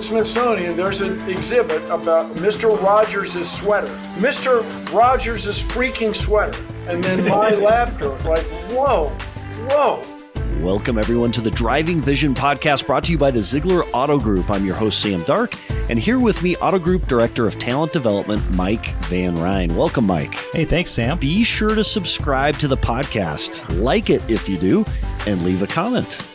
Smithsonian, there's an exhibit about Mr. Rogers' sweater. Mr. Rogers' freaking sweater. And then my lab coat. Like, whoa. Welcome, everyone, to the Driving Vision podcast brought to you by the Zeigler Auto Group. I'm your host, Sam Dark, and here with me, Auto Group Director of Talent Development, Mike Van Ryn. Welcome, Mike. Hey, thanks, Sam. Be sure to subscribe to the podcast, like it if you do, and leave a comment.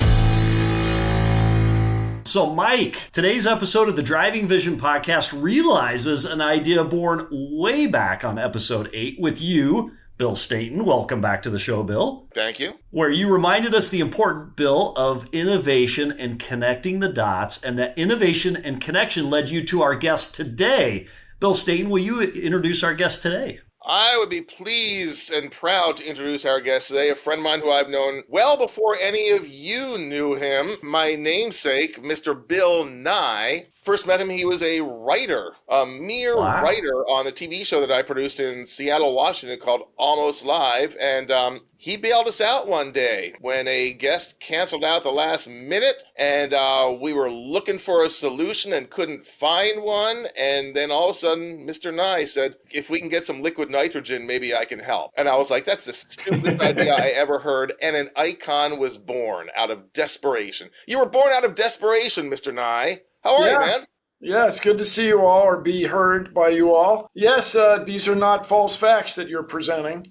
So, Mike, today's episode of the Driving Vision podcast realizes an idea born way back on episode 8 with you, Bill Stainton. Welcome back to the show, Bill. Thank you. Where you reminded us the important, Bill, of innovation and connecting the dots, and that innovation and connection led you to our guest today. Bill Stainton, will you introduce our guest today? I would be pleased and proud to introduce our guest today, a friend of mine who I've known well before any of you knew him, my namesake, Mr. Bill Nye. First met him, he was a writer, a mere writer on a TV show that I produced in Seattle, Washington called Almost Live. And he bailed us out one day when a guest canceled out the last minute. And we were looking for a solution and couldn't find one. And then all of a sudden, Mr. Nye said, if we can get some liquid nitrogen, maybe I can help. And I was like, that's the stupidest idea I ever heard. And an icon was born out of desperation. You were born out of desperation, Mr. Nye. How are you, man? Yeah, it's good to see you all or be heard by you all. Yes, these are not false facts that you're presenting.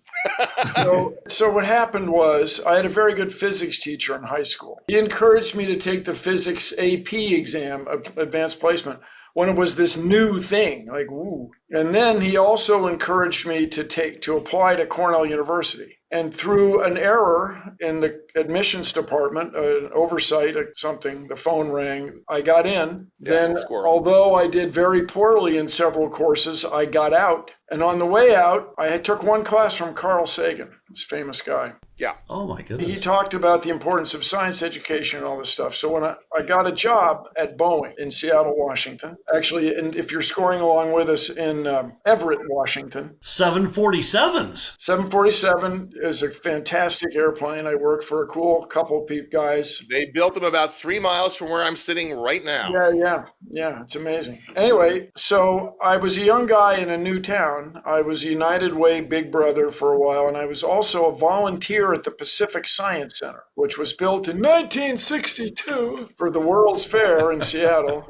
So what happened was I had a very good physics teacher in high school. He encouraged me to take the physics AP exam, advanced placement, when it was this new thing, like, woo. And then he also encouraged me to apply to Cornell University. And through an error in the admissions department, an oversight or something, the phone rang, I got in. Then, although I did very poorly in several courses, I got out. And on the way out, I took one class from Carl Sagan, this famous guy. Yeah. Oh, my goodness. He talked about the importance of science education and all this stuff. So when I got a job at Boeing in Seattle, Washington, actually, and if you're scoring along with us in Everett, Washington. 747s. 747 is a fantastic airplane. I work for a cool couple of guys. They built them about 3 miles from where I'm sitting right now. Yeah, it's amazing. Anyway, so I was a young guy in a new town. I was a United Way Big Brother for a while, and I was also a volunteer at the Pacific Science Center, which was built in 1962 for the World's Fair in Seattle.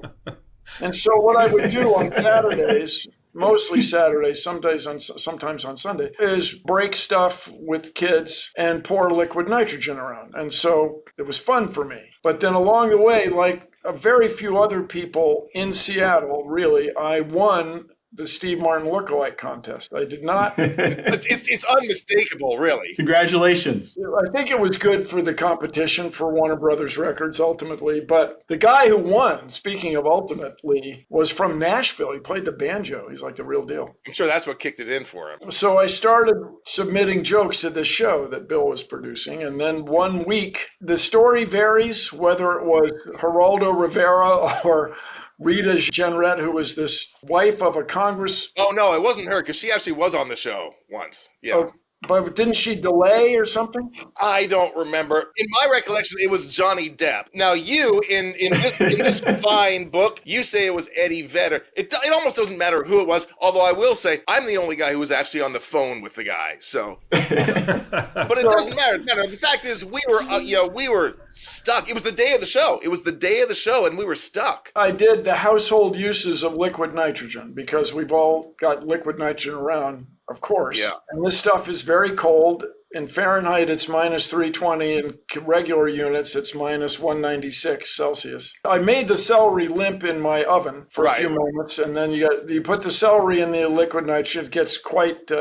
And so what I would do on Saturdays, mostly Saturdays, sometimes on Sunday, is break stuff with kids and pour liquid nitrogen around. And so it was fun for me. But then along the way, like a very few other people in Seattle, really, I won the Steve Martin lookalike contest. I did not. It's unmistakable, really. Congratulations. I think it was good for the competition for Warner Brothers Records ultimately. But the guy who won, speaking of ultimately, was from Nashville. He played the banjo. He's like the real deal. I'm sure that's what kicked it in for him. So I started submitting jokes to this show that Bill was producing. And then one week, the story varies whether it was Geraldo Rivera or Rita Jenrette, who was this wife of a Congress. Oh, no, it wasn't her, because she actually was on the show once. Yeah. Oh, but didn't she delay or something? I don't remember. In my recollection, it was Johnny Depp. Now, you, in this fine book, you say it was Eddie Vedder. It almost doesn't matter who it was, although I will say I'm the only guy who was actually on the phone with the guy. So, but it doesn't matter. The fact is, we were stuck. It was the day of the show. And we were stuck. I did the household uses of liquid nitrogen because we've all got liquid nitrogen around. Of course. Yeah. And this stuff is very cold. In Fahrenheit, it's minus 320. In regular units, it's minus 196 Celsius. I made the celery limp in my oven for a few moments, and then you put the celery in the liquid nitrogen. It gets quite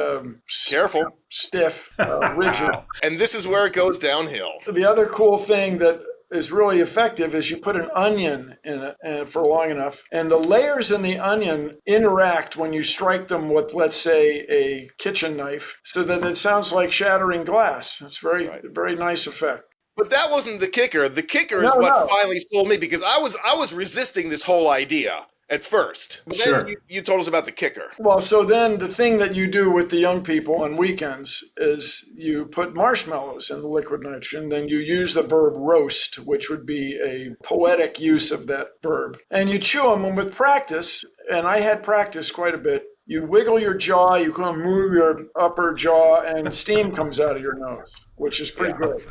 careful, stiff, rigid. And this is where it goes downhill. The other cool thing that is really effective is you put an onion in it for long enough, and the layers in the onion interact when you strike them with, let's say, a kitchen knife, so that it sounds like shattering glass. It's very nice effect. But that wasn't the kicker. The kicker is what finally sold me, because I was resisting this whole idea. at first. But Sure. then you told us about the kicker. Well, so then the thing that you do with the young people on weekends is you put marshmallows in the liquid nitrogen, then you use the verb roast, which would be a poetic use of that verb. And you chew them, and with practice, and I had practice quite a bit, you wiggle your jaw, you kind of move your upper jaw, and steam comes out of your nose, which is pretty good.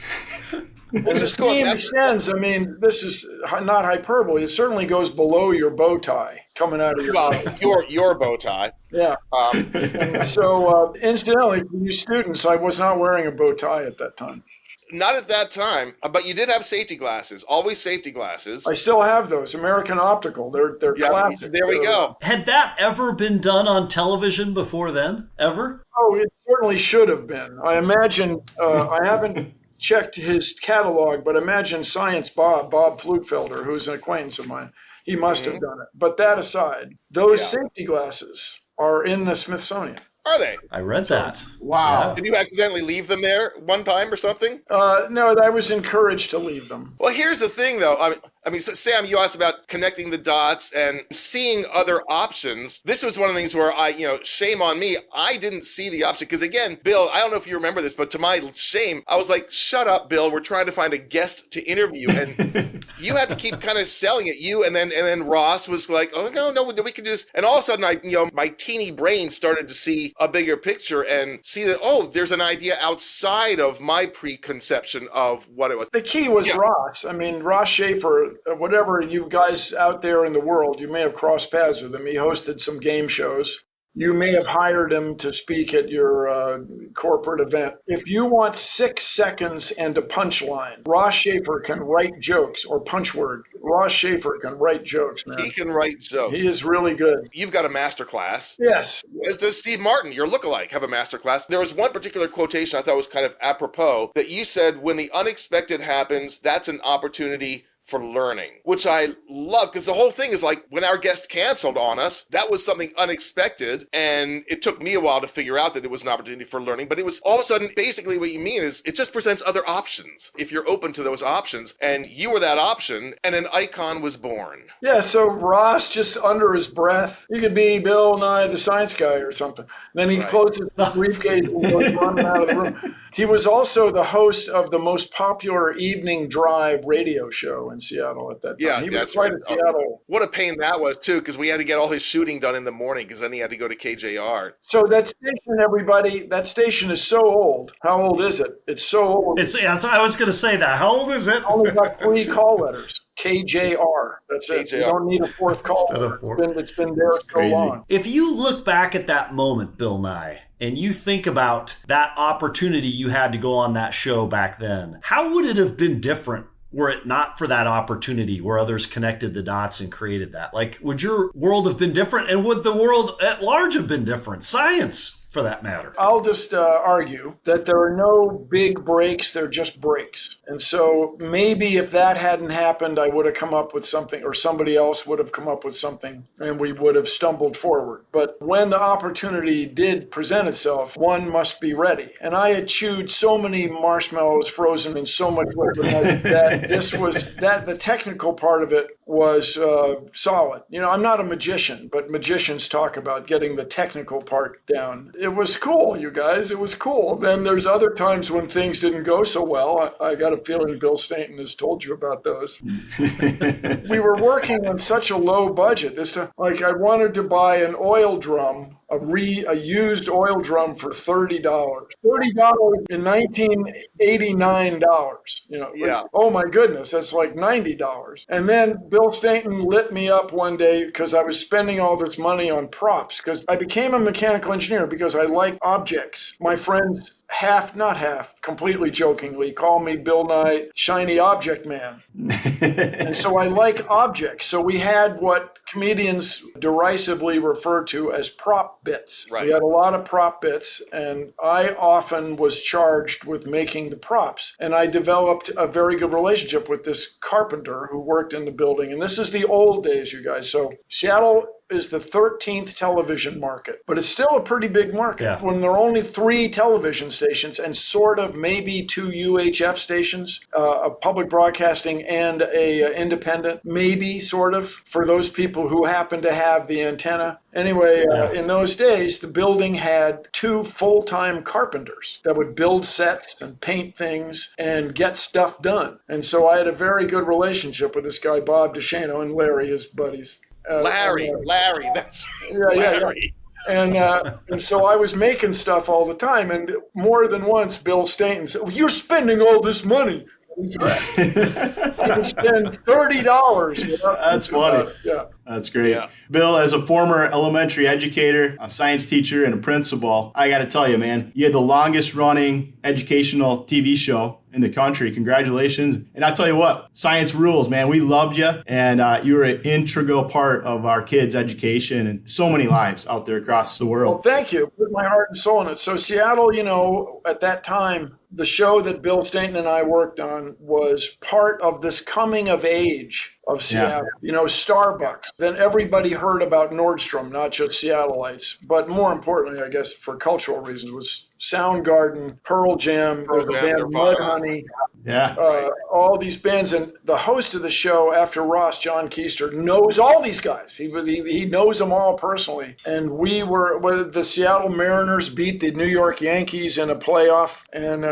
And the steam extends. I mean, this is not hyperbole. It certainly goes below your bow tie coming out of your mouth. Your bow tie. Yeah. And so, incidentally, for you students, I was not wearing a bow tie at that time. Not at that time, but you did have safety glasses. Always safety glasses. I still have those. American Optical. They're classics. There we go. Had that ever been done on television before then? Ever? Oh, it certainly should have been. I imagine, I haven't checked his catalog, but imagine Science Bob Flugfelder, who's an acquaintance of mine. He must have done it. But that aside, those safety glasses are in the Smithsonian. Are they? I read that. Wow. Yeah. Did you accidentally leave them there one time or something? No, I was encouraged to leave them. Well, here's the thing, though. I mean, Sam, you asked about connecting the dots and seeing other options. This was one of the things where shame on me. I didn't see the option because, again, Bill, I don't know if you remember this, but to my shame, I was like, "Shut up, Bill. We're trying to find a guest to interview," and you had to keep kind of selling it. You and then Ross was like, "Oh no, we can do this." And all of a sudden, my teeny brain started to see a bigger picture and see that there's an idea outside of my preconception of what it was. The key was Ross. I mean, Ross Schaefer, whatever you guys out there in the world, you may have crossed paths with him. He hosted some game shows. You may have hired him to speak at your corporate event. If you want 6 seconds and a punchline, Ross Schaefer can write jokes, or punchword. Ross Schaefer can write jokes, man. He can write jokes. He is really good. You've got a master class. Yes. As does Steve Martin, your lookalike, have a master class. There was one particular quotation I thought was kind of apropos that you said, when the unexpected happens, that's an opportunity for learning, which I love, because the whole thing is like when our guest canceled on us, that was something unexpected, and it took me a while to figure out that it was an opportunity for learning, but it was all of a sudden, basically what you mean is it just presents other options if you're open to those options, and you were that option, and an icon was born. Yeah, so Ross, just under his breath, you could be Bill Nye, the science guy or something. Then he closes the briefcase and goes running out of the room. He was also the host of the most popular evening drive radio show in Seattle at that time. Yeah, he that's was quite right. a Seattle. What a pain that was, too, because we had to get all his shooting done in the morning, because then he had to go to KJR. So that station, everybody, that station is so old. How old is it? It's so old. I was going to say that. How old is it? Only got 3 call letters. KJR. That's it. KJR. You don't need a 4th call letter. It's been there so long. If you look back at that moment, Bill Nye, and you think about that opportunity you had to go on that show back then, how would it have been different were it not for that opportunity where others connected the dots and created that? Like, would your world have been different? And would the world at large have been different? Science, for that matter. I'll just argue that there are no big breaks, they're just breaks. And so maybe if that hadn't happened, I would have come up with something, or somebody else would have come up with something, and we would have stumbled forward. But when the opportunity did present itself, one must be ready. And I had chewed so many marshmallows frozen in so much liquid that the technical part of it was solid. I'm not a magician, but magicians talk about getting the technical part down. It was cool, you guys. It was cool. Then there's other times when things didn't go so well. I got a feeling Bill Stainton has told you about those. We were working on such a low budget. This time, like, I wanted to buy an oil drum, a used oil drum for $30. $30 in 1989 dollars. Yeah. Oh my goodness, that's like $90. And then Bill Stainton lit me up one day because I was spending all this money on props, because I became a mechanical engineer because I like objects. My friends completely jokingly, call me Bill Nye, shiny object man. And so I like objects. So we had what comedians derisively refer to as prop bits. Right. We had a lot of prop bits, and I often was charged with making the props. And I developed a very good relationship with this carpenter who worked in the building. And this is the old days, you guys. So Seattle is the 13th television market, but it's still a pretty big market. Yeah. When there are only 3 television stations and sort of maybe 2 UHF stations, a public broadcasting and a independent, maybe sort of, for those people who happen to have the antenna. Anyway, in those days, the building had 2 full-time carpenters that would build sets and paint things and get stuff done. And so I had a very good relationship with this guy, Bob DeShano, and Larry, his buddies. Larry, that's Larry. And so I was making stuff all the time. And more than once, Bill Stainton said, well, you're spending all this money. You can spend $30. That's funny. Yeah. That's great. Yeah. Bill, as a former elementary educator, a science teacher, and a principal, I got to tell you, man, you had the longest running educational TV show in the country. Congratulations. And I'll tell you what, science rules, man. We loved you, and you were an integral part of our kids' education and so many lives out there across the world. Well, thank you. Put my heart and soul in it. So Seattle, at that time, the show that Bill Stainton and I worked on was part of this coming of age of Seattle. Starbucks. Then everybody heard about Nordstrom, not just Seattleites. But more importantly, I guess, for cultural reasons, was Soundgarden, Pearl Jam, there's the band Mudhoney. Yeah. All these bands. And the host of the show after Ross, John Keister, knows all these guys. He knows them all personally. And the Seattle Mariners beat the New York Yankees in a playoff. And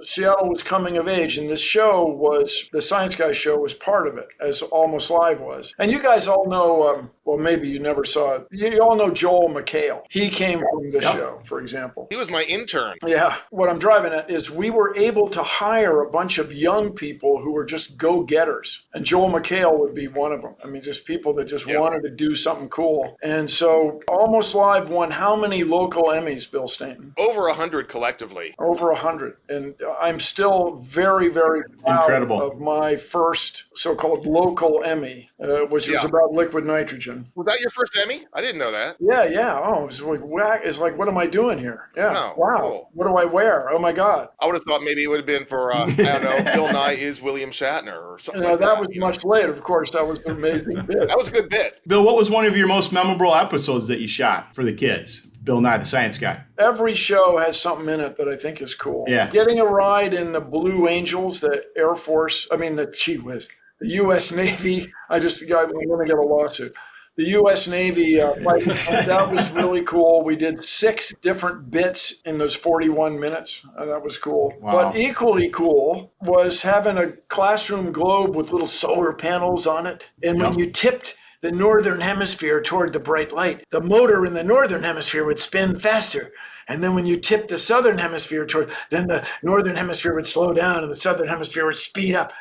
Seattle was coming of age, and this show was, the Science Guy show was part of it, as Almost Live was. And you guys all know, well, maybe you never saw it. You all know Joel McHale. He came from this show, for example. He was my intern. Yeah. What I'm driving at is we were able to hire a bunch of young people who were just go-getters. And Joel McHale would be one of them. I mean, just people that just wanted to do something cool. And so Almost Live won how many local Emmys, Bill Stainton? Over 100 collectively. Over 100. And I'm still very, very proud of my first so-called local Emmy, which was about liquid nitrogen. Was that your first Emmy? I didn't know that. Yeah. Oh, it's like, what am I doing here? Yeah. Oh, wow. Cool. What do I wear? Oh my God. I would have thought maybe it would have been for, I don't know, Bill Nye is William Shatner or something like that. That was much later, of course. That was an amazing bit. That was a good bit. Bill, what was one of your most memorable episodes that you shot for the kids? Bill Nye, the Science Guy. Every show has something in it that I think is cool. Yeah. Getting a ride in the Blue Angels, the Air Force, the U.S. Navy. I'm going to get a lawsuit. The U.S. Navy flight, that was really cool. We did 6 different bits in those 41 minutes. That was cool. Wow. But equally cool was having a classroom globe with little solar panels on it. And when you tipped the northern hemisphere toward the bright light, the motor in the northern hemisphere would spin faster. And then when you tipped the southern hemisphere then the northern hemisphere would slow down and the southern hemisphere would speed up.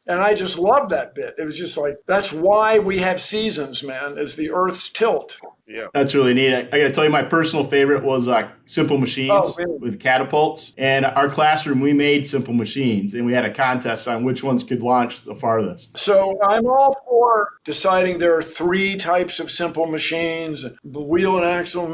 And I just loved that bit. It was just like, that's why we have seasons, man, is the Earth's tilt. Yeah. That's really neat. I got to tell you, my personal favorite was Simple Machines with catapults. And our classroom, we made Simple Machines, and we had a contest on which ones could launch the farthest. So I'm all for deciding there are 3 types of Simple Machines, the wheel and axle,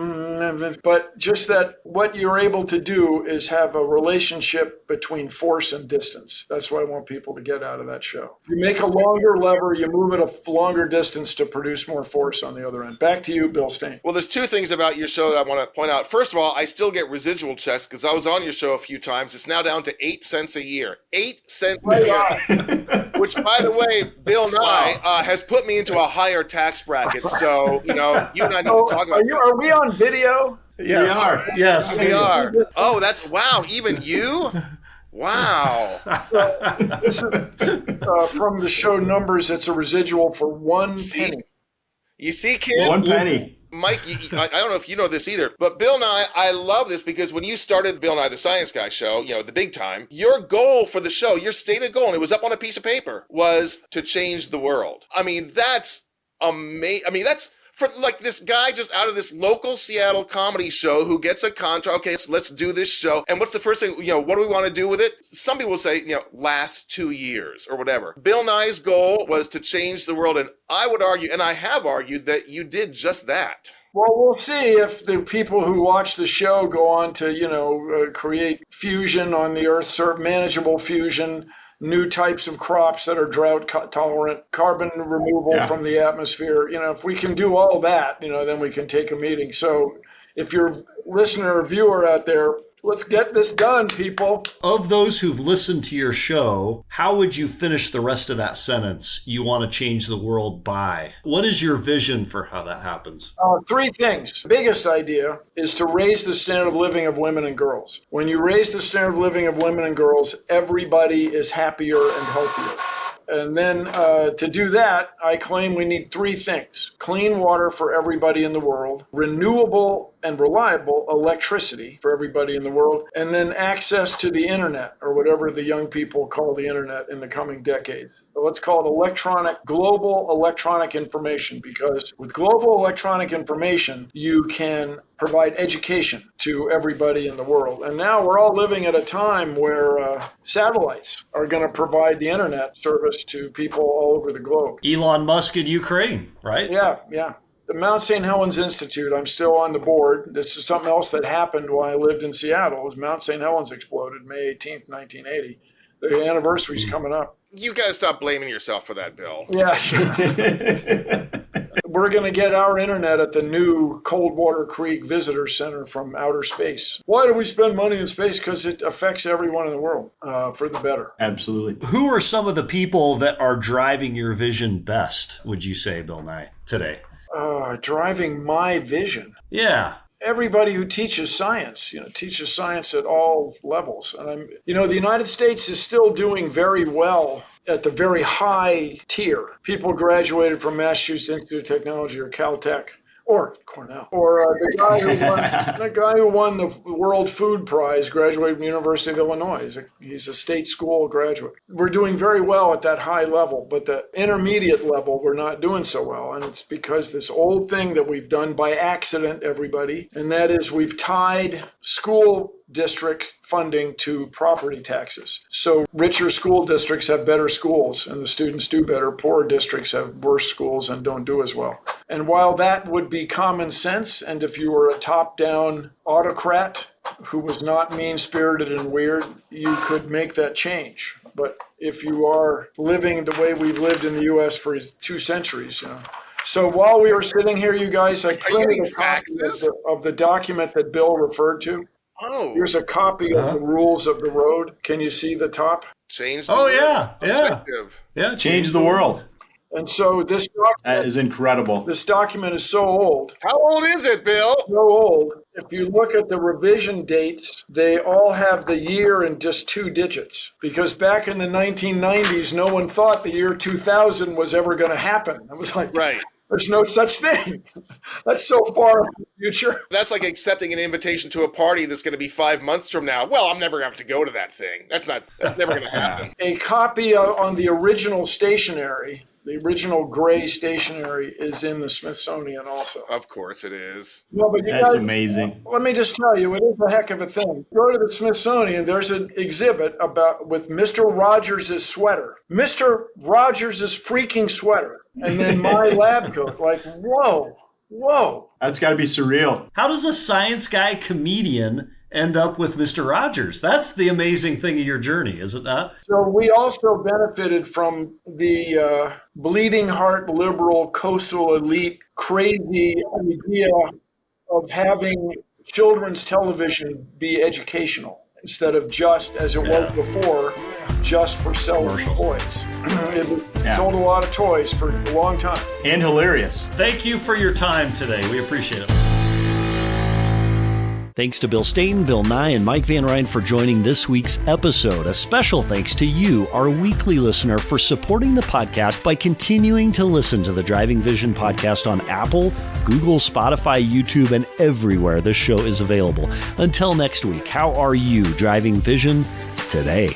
but just that what you're able to do is have a relationship between force and distance. That's what I want people to get out of that show. You make a longer lever, you move it a longer distance to produce more force on the other end. Back to you, Bill Stainton. Well, there's 2 things about your show that I want to point out. First of all, I still get residual checks because I was on your show a few times. It's now down to 8 cents a year. 8 cents a year. Which, by the way, Bill Nye has put me into a higher tax bracket. So, you and I need to talk about it. Are we on video? Yes. We are. Yes. We are. Oh, wow. Even you? Wow. This is from the show numbers. It's a residual for 1 penny. You see, kids? 1 penny. Mike, I don't know if you know this either, but Bill Nye, I love this because when you started Bill Nye, the Science Guy show, the big time, your goal for the show, your stated goal, and it was up on a piece of paper, was to change the world. I mean, that's amazing. I mean, that's for like this guy just out of this local Seattle comedy show who gets a contract. Okay, let's do this show. And what's the first thing, what do we want to do with it? Some people say, last 2 years or whatever. Bill Nye's goal was to change the world. And I would argue, and I have argued, that you did just that. Well, we'll see if the people who watch the show go on to, create fusion on the Earth, manageable fusion, new types of crops that are drought tolerant, carbon removal from the atmosphere. If we can do all that, then we can take a meeting. So if you're a listener or viewer out there, let's get this done, people. Of those who've listened to your show, how would you finish the rest of that sentence? You want to change the world by. What is your vision for how that happens? 3 things. The biggest idea is to raise the standard of living of women and girls. When you raise the standard of living of women and girls, everybody is happier and healthier. And then to do that, I claim we need 3 things: clean water for everybody in the world, renewable and reliable electricity for everybody in the world, and then access to the internet, or whatever the young people call the internet in the coming decades. So let's call it global electronic information, because with global electronic information, you can provide education to everybody in the world. And now we're all living at a time where satellites are going to provide the internet service to people all over the globe. Elon Musk in Ukraine, right? Yeah. The Mount St. Helens Institute, I'm still on the board. This is something else that happened while I lived in Seattle. Was Mount St. Helens exploded May 18th, 1980. The anniversary's coming up. You got to stop blaming yourself for that, Bill. Yeah. We're going to get our internet at the new Coldwater Creek Visitor Center from outer space. Why do we spend money in space? Because it affects everyone in the world for the better. Absolutely. Who are some of the people that are driving your vision best, would you say, Bill Nye, today? Driving my vision. Yeah. Everybody who teaches science, teaches science at all levels. And the United States is still doing very well at the very high tier. People graduated from Massachusetts Institute of Technology or Caltech or Cornell, or the guy who won the World Food Prize graduated from the University of Illinois. He's a state school graduate. We're doing very well at that high level, but the intermediate level, we're not doing so well. And it's because this old thing that we've done by accident, everybody, and that is we've tied school districts funding to property taxes. So richer school districts have better schools and the students do better. Poorer districts have worse schools and don't do as well. And while that would be common sense, and if you were a top-down autocrat who was not mean-spirited and weird, you could make that change. But if you are living the way we've lived in the U.S. for 2 centuries, So while we were sitting here, you guys, I printed a copy of the document that Bill referred to. Oh. Here's a copy of the rules of the road. Can you see the top? Change the world. Yeah. Change the world. And so this document, That is incredible. this document is so old. How old is it, Bill? So old. If you look at the revision dates, they all have the year in just 2 digits. Because back in the 1990s, no one thought the year 2000 was ever going to happen. It was like, Right. There's no such thing. That's so far in the future. That's like accepting an invitation to a party that's going to be 5 months from now. Well, I'm never going to have to go to that thing. That's never going to happen. A copy on the original stationery, the original gray stationery, is in the Smithsonian also. Of course it is. No, but That's amazing. Let me just tell you, it is a heck of a thing. Go to the Smithsonian, there's an exhibit with Mr. Rogers' sweater. Mr. Rogers' freaking sweater. And then my lab coat. Like, whoa. That's got to be surreal. How does a science guy comedian end up with Mr. Rogers? That's the amazing thing of your journey, is it not? So we also benefited from the bleeding heart liberal coastal elite crazy idea of having children's television be educational instead of just, as it was before, just for selling toys. It sold a lot of toys for a long time. And hilarious. Thank you for your time today. We appreciate it. Thanks to Bill Stainton, Bill Nye, and Mike Van Ryn for joining this week's episode. A special thanks to you, our weekly listener, for supporting the podcast by continuing to listen to the Driving Vision podcast on Apple, Google, Spotify, YouTube, and everywhere this show is available. Until next week, how are you driving vision today?